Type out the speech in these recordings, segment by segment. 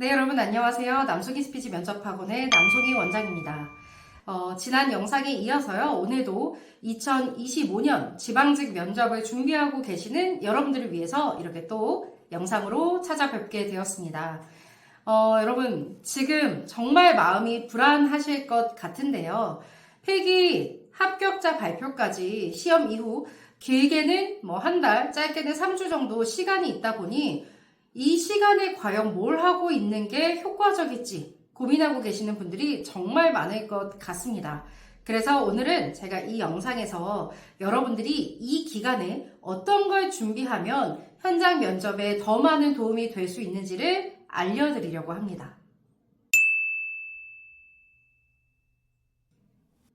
네, 여러분 안녕하세요. 남송이 스피치 면접학원의 남송이 원장입니다. 지난 영상에 이어서요. 오늘도 2025년 지방직 면접을 준비하고 계시는 여러분들을 위해서 이렇게 또 영상으로 찾아뵙게 되었습니다. 여러분 지금 정말 마음이 불안하실 것 같은데요. 필기 합격자 발표까지 시험 이후 길게는 한 달, 짧게는 3주 정도 시간이 있다 보니 이 시간에 과연 뭘 하고 있는 게 효과적일지 고민하고 계시는 분들이 정말 많을 것 같습니다. 그래서 오늘은 제가 이 영상에서 여러분들이 이 기간에 어떤 걸 준비하면 현장 면접에 더 많은 도움이 될 수 있는지를 알려드리려고 합니다.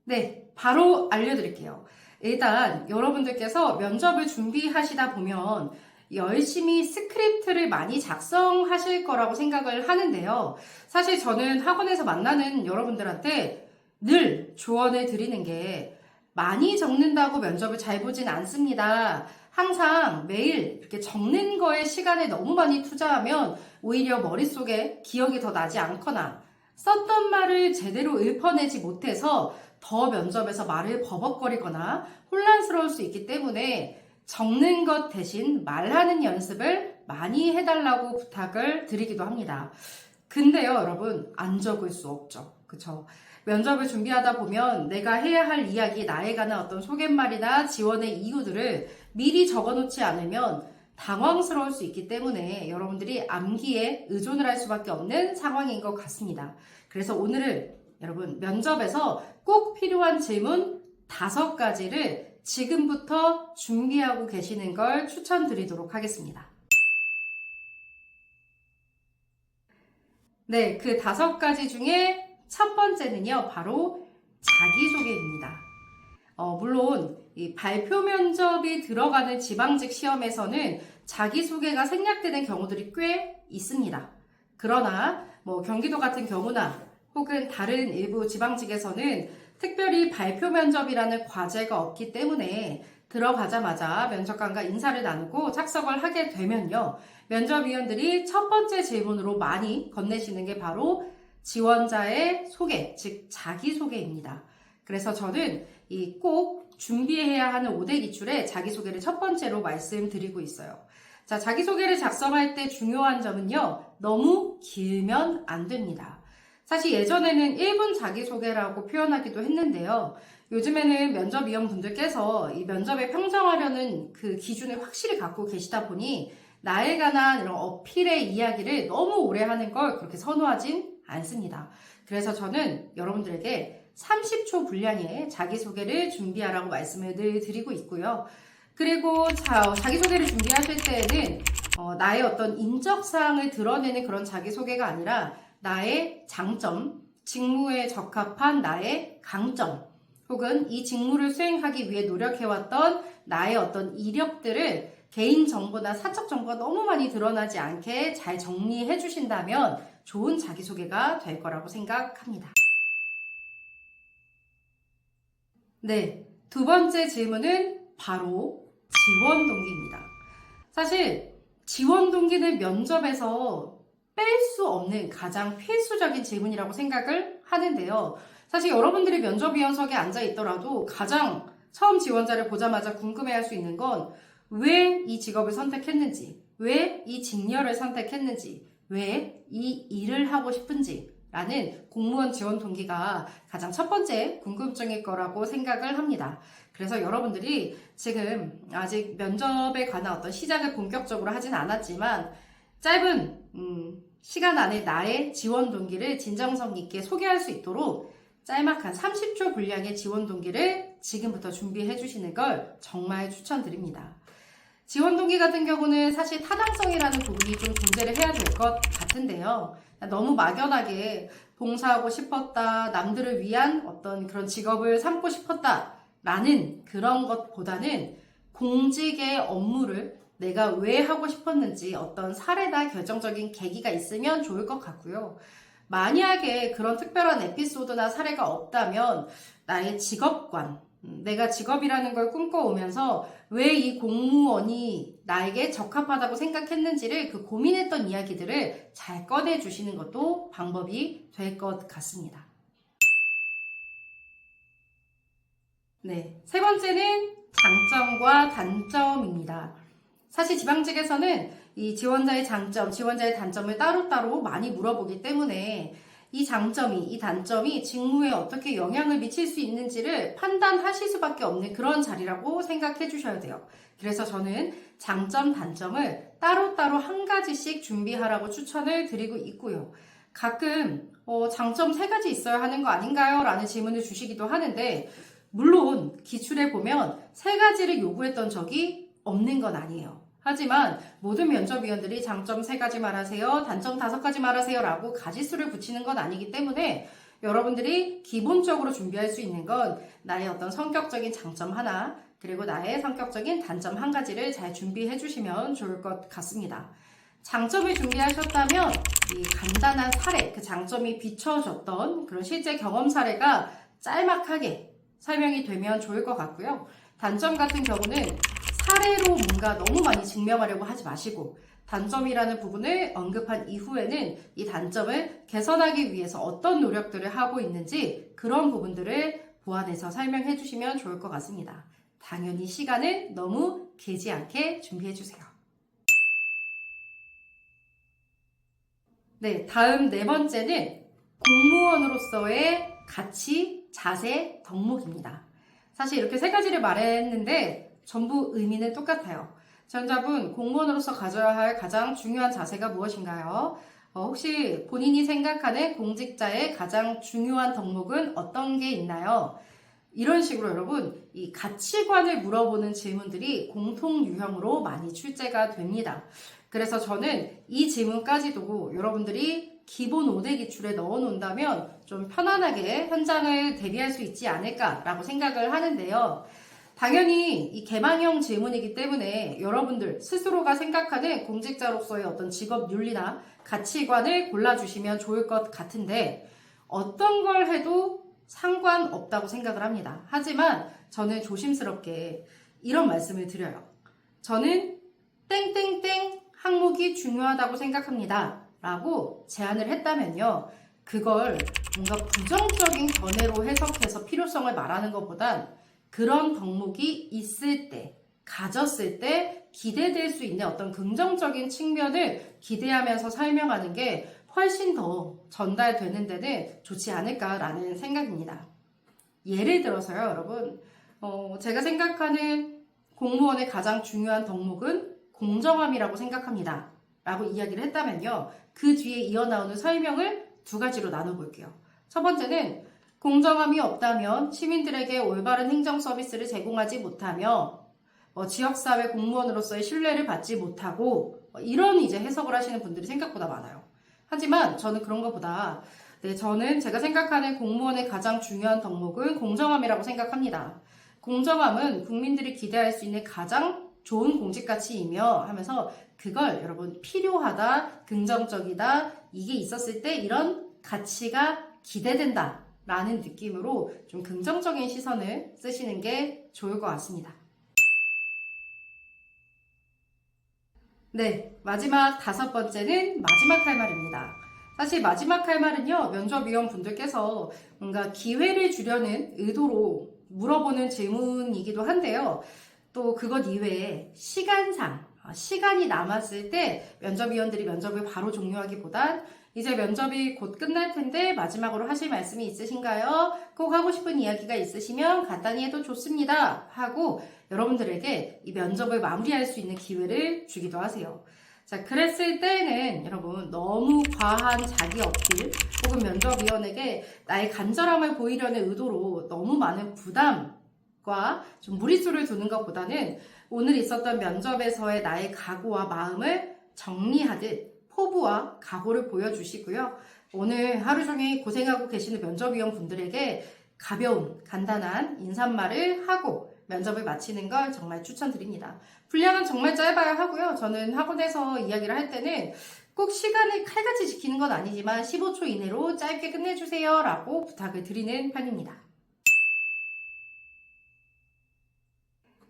네, 바로 알려드릴게요. 일단 여러분들께서 면접을 준비하시다 보면 열심히 스크립트를 많이 작성하실 거라고 생각을 하는데요. 사실 저는 학원에서 만나는 여러분들한테 늘 조언을 드리는 게 많이 적는다고 면접을 잘 보진 않습니다. 항상 매일 이렇게 적는 거에 시간을 너무 많이 투자하면 오히려 머릿속에 기억이 더 나지 않거나 썼던 말을 제대로 읊어내지 못해서 더 면접에서 말을 버벅거리거나 혼란스러울 수 있기 때문에 적는 것 대신 말하는 연습을 많이 해달라고 부탁을 드리기도 합니다. 근데요, 여러분, 안 적을 수 없죠. 그쵸? 면접을 준비하다 보면 내가 해야 할 이야기, 나에 관한 어떤 소개말이나 지원의 이유들을 미리 적어놓지 않으면 당황스러울 수 있기 때문에 여러분들이 암기에 의존을 할 수밖에 없는 상황인 것 같습니다. 그래서 오늘은 여러분 면접에서 꼭 필요한 질문 5가지를 지금부터 준비하고 계시는 걸 추천드리도록 하겠습니다. 네, 그 5가지 중에 첫 번째는요, 바로 자기소개입니다. 물론 이 발표 면접이 들어가는 지방직 시험에서는 자기소개가 생략되는 경우들이 꽤 있습니다. 그러나 경기도 같은 경우나 혹은 다른 일부 지방직에서는 특별히 발표 면접이라는 과제가 없기 때문에 들어가자마자 면접관과 인사를 나누고 착석을 하게 되면요. 면접위원들이 첫 번째 질문으로 많이 건네시는 게 바로 지원자의 소개, 즉 자기소개입니다. 그래서 저는 꼭 준비해야 하는 5대 기출에 자기소개를 첫 번째로 말씀드리고 있어요. 자, 자기소개를 작성할 때 중요한 점은요. 너무 길면 안 됩니다. 사실 예전에는 1분 자기소개라고 표현하기도 했는데요. 요즘에는 면접위원분들께서 이 면접에 평정하려는 그 기준을 확실히 갖고 계시다 보니 나에 관한 이런 어필의 이야기를 너무 오래 하는 걸 그렇게 선호하진 않습니다. 그래서 저는 여러분들에게 30초 분량의 자기소개를 준비하라고 말씀을 늘 드리고 있고요. 그리고 자기소개를 준비하실 때에는 나의 어떤 인적사항을 드러내는 그런 자기소개가 아니라 나의 장점, 직무에 적합한 나의 강점, 혹은 이 직무를 수행하기 위해 노력해왔던 나의 어떤 이력들을 개인정보나 사적정보가 너무 많이 드러나지 않게 잘 정리해 주신다면 좋은 자기소개가 될 거라고 생각합니다. 네, 2번째 질문은 바로 지원 동기입니다. 사실 지원 동기는 면접에서 뺄 수 없는 가장 필수적인 질문이라고 생각을 하는데요. 사실 여러분들이 면접위원석에 앉아 있더라도 가장 처음 지원자를 보자마자 궁금해할 수 있는 건 왜 이 직업을 선택했는지, 왜 이 직렬을 선택했는지, 왜 이 일을 하고 싶은지 라는 공무원 지원 동기가 가장 첫 번째 궁금증일 거라고 생각을 합니다. 그래서 여러분들이 지금 아직 면접에 관한 어떤 시작을 본격적으로 하진 않았지만 짧은 시간 안에 나의 지원 동기를 진정성 있게 소개할 수 있도록 짤막한 30초 분량의 지원 동기를 지금부터 준비해 주시는 걸 정말 추천드립니다. 지원 동기 같은 경우는 사실 타당성이라는 부분이 좀 존재를 해야 될 것 같은데요. 너무 막연하게 봉사하고 싶었다, 남들을 위한 어떤 그런 직업을 삼고 싶었다 라는 그런 것보다는 공직의 업무를 내가 왜 하고 싶었는지 어떤 사례나 결정적인 계기가 있으면 좋을 것 같고요. 만약에 그런 특별한 에피소드나 사례가 없다면 나의 직업관, 내가 직업이라는 걸 꿈꿔오면서 왜 이 공무원이 나에게 적합하다고 생각했는지를 그 고민했던 이야기들을 잘 꺼내주시는 것도 방법이 될 것 같습니다. 네, 세 번째는 장점과 단점입니다. 사실 지방직에서는 이 지원자의 장점, 지원자의 단점을 따로따로 많이 물어보기 때문에 이 장점이, 이 단점이 직무에 어떻게 영향을 미칠 수 있는지를 판단하실 수밖에 없는 그런 자리라고 생각해 주셔야 돼요. 그래서 저는 장점, 단점을 따로따로 한 가지씩 준비하라고 추천을 드리고 있고요. 가끔 장점 3가지 있어야 하는 거 아닌가요? 라는 질문을 주시기도 하는데 물론 기출에 보면 3가지를 요구했던 적이 없는 건 아니에요. 하지만 모든 면접위원들이 장점 3가지 말하세요, 단점 5가지 말하세요 라고 가지수를 붙이는 건 아니기 때문에 여러분들이 기본적으로 준비할 수 있는 건 나의 어떤 성격적인 장점 하나, 그리고 나의 성격적인 단점 1가지를 잘 준비해 주시면 좋을 것 같습니다. 장점을 준비하셨다면 이 간단한 사례, 그 장점이 비춰졌던 그런 실제 경험 사례가 짤막하게 설명이 되면 좋을 것 같고요. 단점 같은 경우는 사례로 뭔가 너무 많이 증명하려고 하지 마시고 단점이라는 부분을 언급한 이후에는 이 단점을 개선하기 위해서 어떤 노력들을 하고 있는지 그런 부분들을 보완해서 설명해 주시면 좋을 것 같습니다. 당연히 시간을 너무 길지 않게 준비해 주세요. 네, 다음 4번째는 공무원으로서의 가치, 자세, 덕목입니다. 사실 이렇게 3가지를 말했는데 전부 의미는 똑같아요. 전자분, 공무원으로서 가져야 할 가장 중요한 자세가 무엇인가요? 혹시 본인이 생각하는 공직자의 가장 중요한 덕목은 어떤 게 있나요? 이런 식으로 여러분, 이 가치관을 물어보는 질문들이 공통 유형으로 많이 출제가 됩니다. 그래서 저는 이 질문까지도 여러분들이 기본 5대 기출에 넣어 놓는다면 좀 편안하게 현장을 대비할 수 있지 않을까라고 생각을 하는데요. 당연히 이 개방형 질문이기 때문에 여러분들 스스로가 생각하는 공직자로서의 어떤 직업 윤리나 가치관을 골라주시면 좋을 것 같은데 어떤 걸 해도 상관없다고 생각을 합니다. 하지만 저는 조심스럽게 이런 말씀을 드려요. 저는 땡땡땡 항목이 중요하다고 생각합니다. 라고 제안을 했다면요. 그걸 뭔가 부정적인 견해로 해석해서 필요성을 말하는 것보단 그런 덕목이 있을 때, 가졌을 때 기대될 수 있는 어떤 긍정적인 측면을 기대하면서 설명하는 게 훨씬 더 전달되는 데는 좋지 않을까라는 생각입니다. 예를 들어서요, 여러분. 제가 생각하는 공무원의 가장 중요한 덕목은 공정함이라고 생각합니다. 라고 이야기를 했다면요. 그 뒤에 이어나오는 설명을 2가지로 나눠볼게요. 첫 번째는 공정함이 없다면 시민들에게 올바른 행정 서비스를 제공하지 못하며 지역사회 공무원으로서의 신뢰를 받지 못하고 이런 이제 해석을 하시는 분들이 생각보다 많아요. 하지만 저는 그런 것보다 저는 제가 생각하는 공무원의 가장 중요한 덕목은 공정함이라고 생각합니다. 공정함은 국민들이 기대할 수 있는 가장 좋은 공직가치이며 하면서 그걸 여러분 필요하다, 긍정적이다, 이게 있었을 때 이런 가치가 기대된다 라는 느낌으로 좀 긍정적인 시선을 쓰시는 게 좋을 것 같습니다. 네, 마지막 5번째는 마지막 할 말입니다. 사실 마지막 할 말은요, 면접위원 분들께서 뭔가 기회를 주려는 의도로 물어보는 질문이기도 한데요. 또 그것 이외에 시간이 남았을 때 면접위원들이 면접을 바로 종료하기보단 이제 면접이 곧 끝날 텐데 마지막으로 하실 말씀이 있으신가요? 꼭 하고 싶은 이야기가 있으시면 간단히 해도 좋습니다. 하고 여러분들에게 이 면접을 마무리할 수 있는 기회를 주기도 하세요. 자, 그랬을 때는 여러분 너무 과한 자기 어필 혹은 면접위원에게 나의 간절함을 보이려는 의도로 너무 많은 부담과 좀 무리수를 두는 것보다는 오늘 있었던 면접에서의 나의 각오와 마음을 정리하듯 포부와 각오를 보여주시고요. 오늘 하루 종일 고생하고 계시는 면접위원 분들에게 가벼운 간단한 인사말을 하고 면접을 마치는 걸 정말 추천드립니다. 분량은 정말 짧아야 하고요. 저는 학원에서 이야기를 할 때는 꼭 시간을 칼같이 지키는 건 아니지만 15초 이내로 짧게 끝내주세요 라고 부탁을 드리는 편입니다.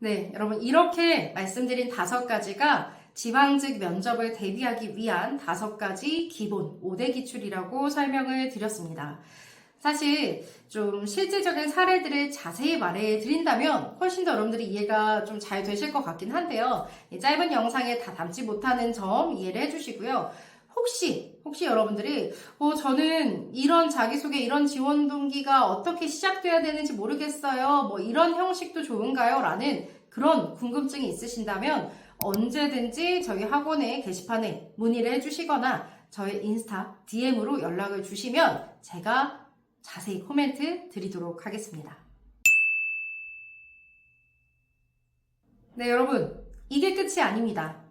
네, 여러분 이렇게 말씀드린 5가지가 지방직 면접을 대비하기 위한 5가지 기본 5대 기출이라고 설명을 드렸습니다. 사실 좀 실질적인 사례들을 자세히 말해 드린다면 훨씬 더 여러분들이 이해가 좀 잘 되실 것 같긴 한데요. 이 짧은 영상에 다 담지 못하는 점 이해를 해주시고요. 혹시 여러분들이 저는 이런 자기소개, 이런 지원 동기가 어떻게 시작돼야 되는지 모르겠어요. 뭐 이런 형식도 좋은가요? 라는 그런 궁금증이 있으신다면 언제든지 저희 학원의 게시판에 문의를 해주시거나 저희 인스타 DM으로 연락을 주시면 제가 자세히 코멘트 드리도록 하겠습니다. 네, 여러분 이게 끝이 아닙니다.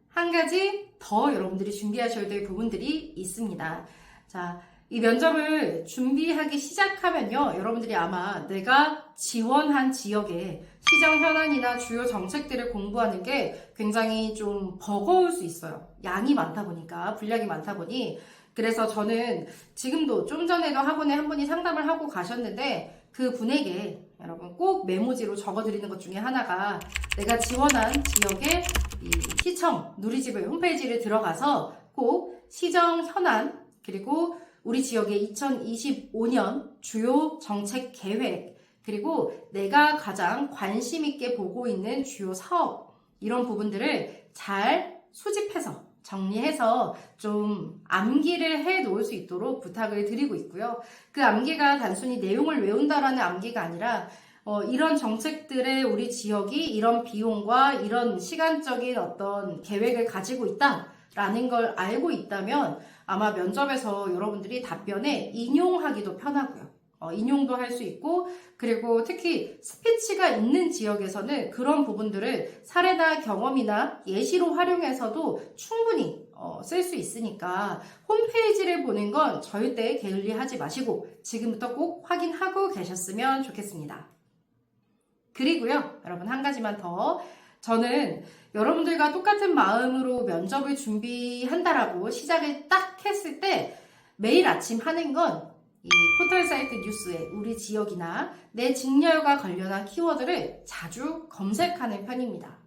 한 가지 더 여러분들이 준비하셔야 될 부분들이 있습니다. 자, 이 면접을 준비하기 시작하면요, 여러분들이 아마 내가 지원한 지역의 시정 현안이나 주요 정책들을 공부하는 게 굉장히 좀 버거울 수 있어요. 양이 많다 보니까, 분량이 많다 보니. 그래서 저는 지금도 좀 전에도 학원에 한 분이 상담을 하고 가셨는데 그 분에게 여러분 꼭 메모지로 적어드리는 것 중에 하나가 내가 지원한 지역의 이 시청 누리집을 홈페이지를 들어가서 꼭 시정 현안 그리고 우리 지역의 2025년 주요 정책 계획 그리고 내가 가장 관심 있게 보고 있는 주요 사업 이런 부분들을 잘 수집해서 정리해서 좀 암기를 해 놓을 수 있도록 부탁을 드리고 있고요. 그 암기가 단순히 내용을 외운다라는 암기가 아니라 이런 정책들의 우리 지역이 이런 비용과 이런 시간적인 어떤 계획을 가지고 있다라는 걸 알고 있다면 아마 면접에서 여러분들이 답변에 인용하기도 편하고요. 인용도 할 수 있고 그리고 특히 스피치가 있는 지역에서는 그런 부분들을 사례나 경험이나 예시로 활용해서도 충분히 쓸 수 있으니까 홈페이지를 보는 건 절대 게을리하지 마시고 지금부터 꼭 확인하고 계셨으면 좋겠습니다. 그리고요, 여러분 한 가지만 더. 저는 여러분들과 똑같은 마음으로 면접을 준비한다라고 시작을 딱 했을 때 매일 아침 하는 건 이 포털 사이트 뉴스에 우리 지역이나 내 직렬과 관련한 키워드를 자주 검색하는 편입니다.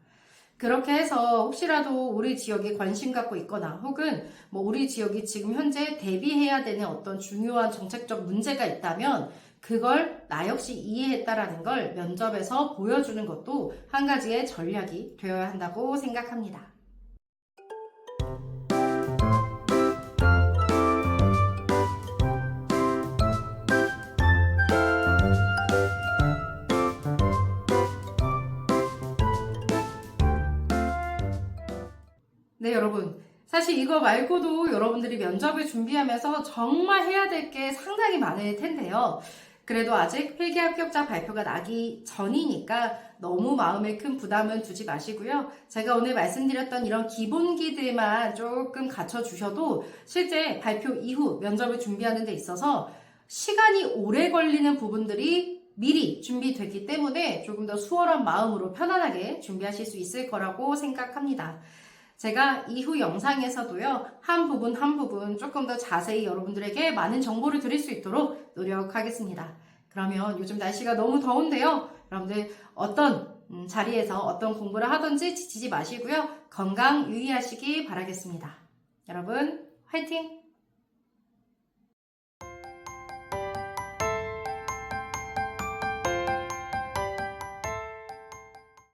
그렇게 해서 혹시라도 우리 지역에 관심 갖고 있거나 혹은 뭐 우리 지역이 지금 현재 대비해야 되는 어떤 중요한 정책적 문제가 있다면 그걸 나 역시 이해했다라는 걸 면접에서 보여주는 것도 한 가지의 전략이 되어야 한다고 생각합니다. 네, 여러분. 사실 이거 말고도 여러분들이 면접을 준비하면서 정말 해야 될 게 상당히 많을 텐데요. 그래도 아직 필기 합격자 발표가 나기 전이니까 너무 마음에 큰 부담은 두지 마시고요. 제가 오늘 말씀드렸던 이런 기본기들만 조금 갖춰주셔도 실제 발표 이후 면접을 준비하는 데 있어서 시간이 오래 걸리는 부분들이 미리 준비되기 때문에 조금 더 수월한 마음으로 편안하게 준비하실 수 있을 거라고 생각합니다. 제가 이후 영상에서도요, 한 부분 조금 더 자세히 여러분들에게 많은 정보를 드릴 수 있도록 노력하겠습니다. 그러면 요즘 날씨가 너무 더운데요. 여러분들 어떤 자리에서 어떤 공부를 하든지 지치지 마시고요. 건강 유의하시기 바라겠습니다. 여러분, 화이팅!